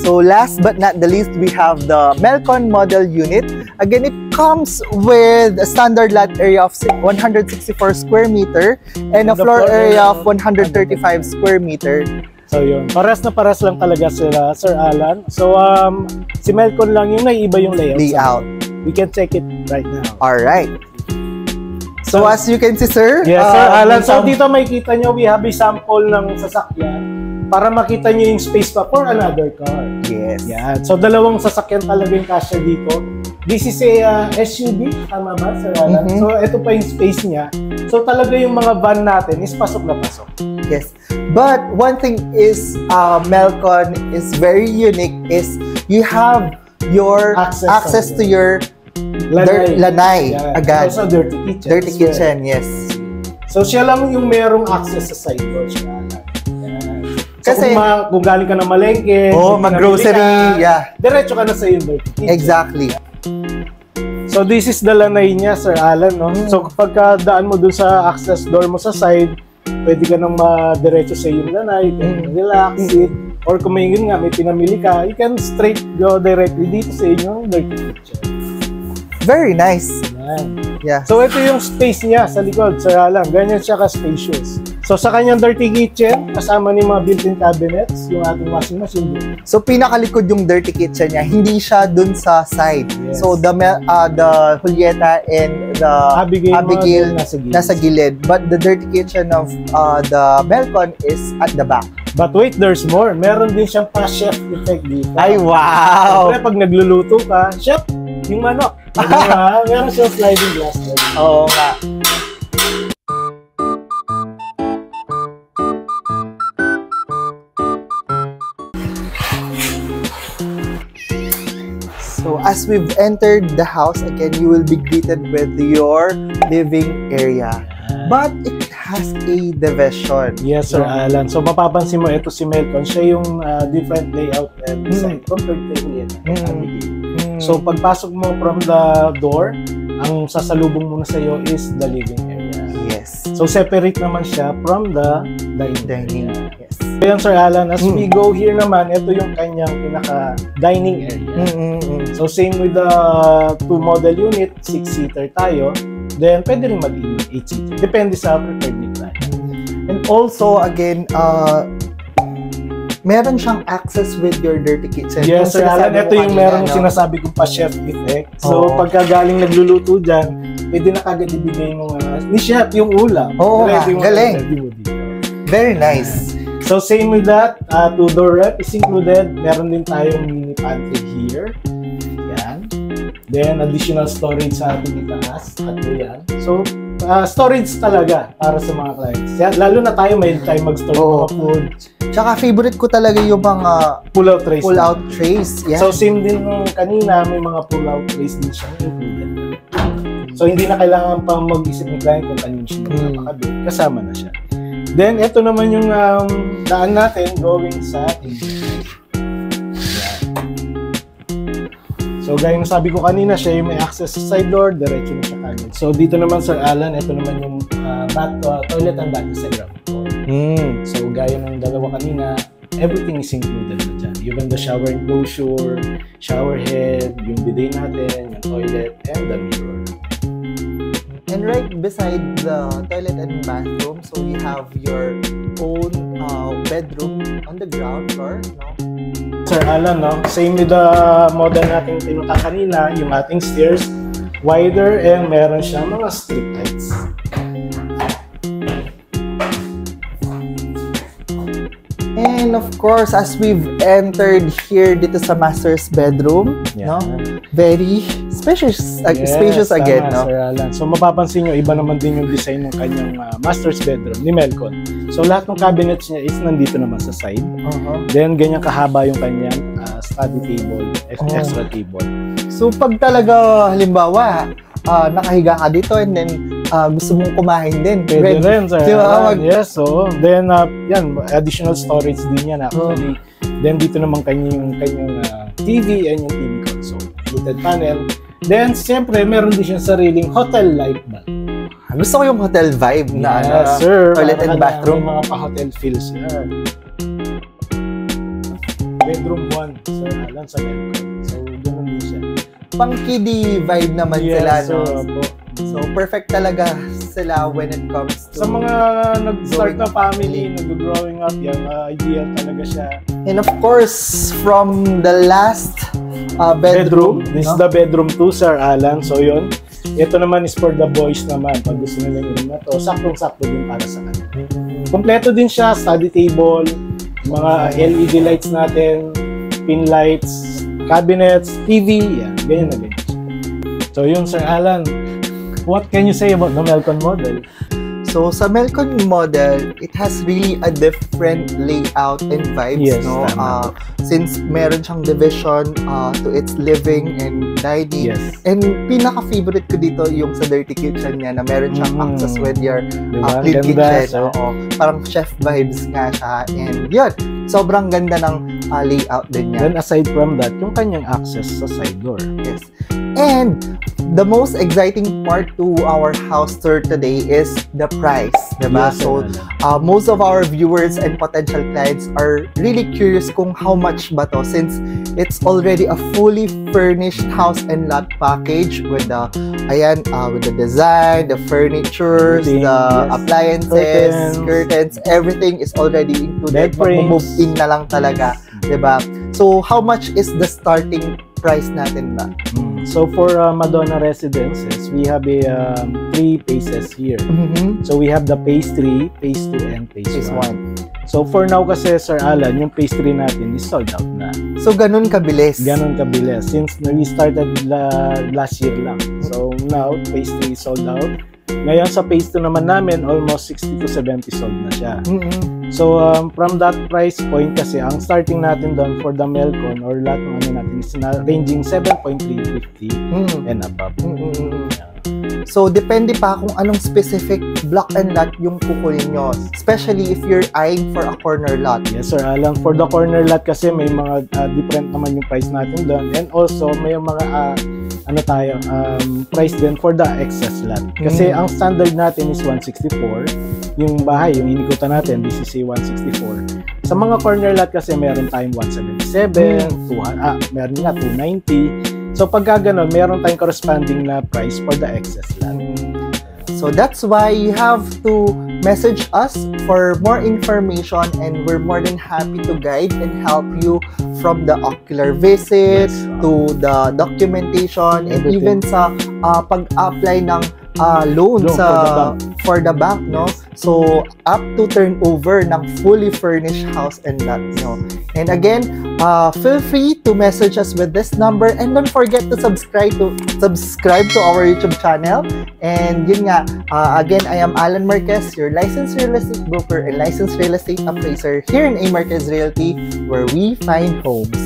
So last but not the least, we have the Melcon model unit. Again, it comes with a standard lot area of 164 square meter and a floor area of 135 square meter. So yun, pares na pares lang talaga sila, Sir Alan. So si Melcon lang yung naiiba yung layout. We can check it right now. Alright. So as you can see, sir. Yes, Sir Alan. So dito makikita nyo, we have a sample ng sasakyan para makita nyo yung space pa for another car. Yes. Yan. So dalawang sasakyan talaga yung kasya dito. This is a SUV, tama ba, Sir Alan? So ito pa yung space niya. So talaga yung mga van natin is pasok na pasok. Yes. But one thing is, Melcon is very unique is you have your access to your lanay agad. Also dirty kitchen. Dirty kitchen, yes. So siya lang yung merong access sa side door siya. So kasi kung galing ka na malengke, mag-grocery, diretso ka na sa yung dirty kitchen. Exactly. So this is the lanay niya, Sir Alan, no? So kapag daan mo dun sa access door mo sa side, pwede ka nang madiretso sa yung lanay, you can relax, sit, or kung may pinamili ka, you can straight go directly dito sa inyong dirty kitchen. Very nice. Yeah. So ito yung space niya sa likod, Sir Alan. Ganyan siya ka-spacious. So sa kanyang dirty kitchen, kasama ni mga built-in cabinets, yung ating washing machine. So pinakalikod yung dirty kitchen niya, hindi siya dun sa side. Yes. So the Julieta and the Abigail nasa gilid. But the dirty kitchen of the Melcon is at the back. But wait, there's more. Meron din siyang pa-chef effect dito. Ay, wow! Siyempre, pag nagluluto ka, chef, yung manok. Meron siyang sliding glass. Oo nga. So as we've entered the house, again, you will be greeted with your living area. But it has a division. Yes, Sir Alan. So mapapansin mo, ito si Melcon, siya yung different layout and design compared to Julieta and Abigail. So pagpasok mo from the door, ang sasalubong muna sa iyo is the living area. Yes. So separate naman siya from the dining area. Yes. Ayan, Sir Alan, as we go here naman, ito yung kanyang pinaka-dining area. So same with the 2 model unit, 6-seater tayo. Then pwede rin maging 8-seater. Depende sa preferred ni client. And also, again, meron siyang access with your dirty kitchen. Yes, Sir Alan, ito yung merong sinasabi kong pa-chef effect. So pagka galing nagluluto dyan, pwede na kagad ibigay mo ni chef yung ulam. Oo, galing. Very nice. So same with that, 2-door rep is included. Meron din tayong mini pantry here. Yan. Then additional storage sa ating itaas. At yan. So storage talaga para sa mga clients. Yan, lalo na tayo may time mag-store ng mga food. Tsaka favorite ko talaga yung mga pull-out trays. Pull-out trays. Yeah. So same din nung kanina, may mga pull-out trays din siya included. So hindi na kailangan pa mag-isip ni client kung kanino siya makakabit. Kasama na siya. Then, ito naman yung daan natin going sa So, gaya ng sabi ko kanina, siya yung may access sa side door, diretso na siya kagad. So, dito naman, Sir Alan, ito naman yung toilet and bath sa ground floor. So, gaya ng dalawa kanina, everything is included na dyan. Even the shower enclosure, shower head, yung bidet natin, yung toilet, and the mirror. And right beside the toilet and bathroom, so you have your own bedroom on the ground floor, no? Sir Alan, no? Same with the model natin pinunta kanina, yung ating stairs, wider and meron siyang mga strip lights. And of course, as we've entered here dito sa master's bedroom, no? Very spacious, spacious again, no? Sir Alan. So mapapansin nyo, iba naman din yung design ng kanyang master's bedroom ni Melcon. So lahat ng cabinets niya is nandito naman sa side. Then ganyan kahaba yung kanyang study table, extra table. So pag talaga halimbawa nakahiga ka dito and then gusto mong kumain din, pwede rin, Sir Alan. Yes, so then yan, additional storage din yan actually. Then dito naman kanyang TV and yung TV console, heated panel. Then siyempre meron din siyang sariling hotel-like ba. Gusto ko yung hotel vibe na sir, toilet and bathroom. Mga pa-hotel feels yan. bedroom 1, Sir Alan, sa Melcon. So, ganun din siya. Pang-kiddie vibe naman Yes, sila, sir, no? opo. So, perfect talaga sila when it comes to... Sa mga nag-start na family, nag-growing up, yan, ideal talaga siya. And of course, from the last bedroom, This is no? the bedroom 2, Sir Alan. So, yun. Ito naman is for the boys naman. Pag gusto nila yung room na to, saktong-sakto din para sa kanila. Kompleto din siya, study table, mga LED lights natin, pin lights, cabinets, TV, yan, ganyan na ganyan. So, yun, Sir Alan. What can you say about the Melcon model? So, sa Melcon model, it has really a different layout and vibes, Yes, no? tama. Since meron siyang division to its living and dining. Yes. And pinaka-favorite ko dito yung sa dirty kitchen niya na meron siyang access with your Diba? clean Ganda, kitchen. sir. Oo. Parang chef vibes nga siya. And yun, sobrang ganda ng layout din niya. Then, aside from that, yung kanyang access sa side door. Yes. And the most exciting part to our house tour today is the price, diba? Yes, So, Sir Alan. most of our viewers and potential clients are really curious kung how much ba to since it's already a fully furnished house and lot package with the with the design, the furniture, Everything, the yes. appliances, Curtains. curtains, everything is already included. Bed frames. Mag-move in na lang talaga, diba? So, how much is the starting price natin ba? So, for Madonna Residences, we have a 3 phases here. So, we have the phase 3, phase 2, and phase Phase 1. 1. So, for now kasi, Sir Alan, yung phase 3 natin is sold out na. So, ganun kabilis. Ganon kabilis. Since we started last year lang. So, now, phase 3 is sold out. Ngayon, sa phase 2 naman namin, almost 60 to 70 sold na siya. So, from that price point kasi, ang starting natin doon for the Melcon or lahat ng ano natin is ranging 7.350 and above. Yeah. So, depende pa kung anong specific block and lot yung kukunin nyo. Especially if you're eyeing for a corner lot. Yes, Sir Alan. For the corner lot kasi, may mga different naman yung price natin doon. And also, may mga price din for the excess lot. Kasi ang standard natin is 164. Yung bahay, yung inikutan natin, BCC 164. Sa mga corner lot kasi meron tayong 177, meron nga 290. So pagka ganun, meron tayong corresponding na price for the excess lot. So that's why you have to message us for more information and we're more than happy to guide and help you from the ocular visit to the documentation and even sa pag-apply ng loan for the bank, no? So, up to turnover ng fully furnished house and lot, no? And again, feel free to message us with this number and don't forget to subscribe to our YouTube channel. And yun nga, again, I am Alan Marquez, your licensed real estate broker and licensed real estate appraiser here in A. Marquez Realty, where we find homes.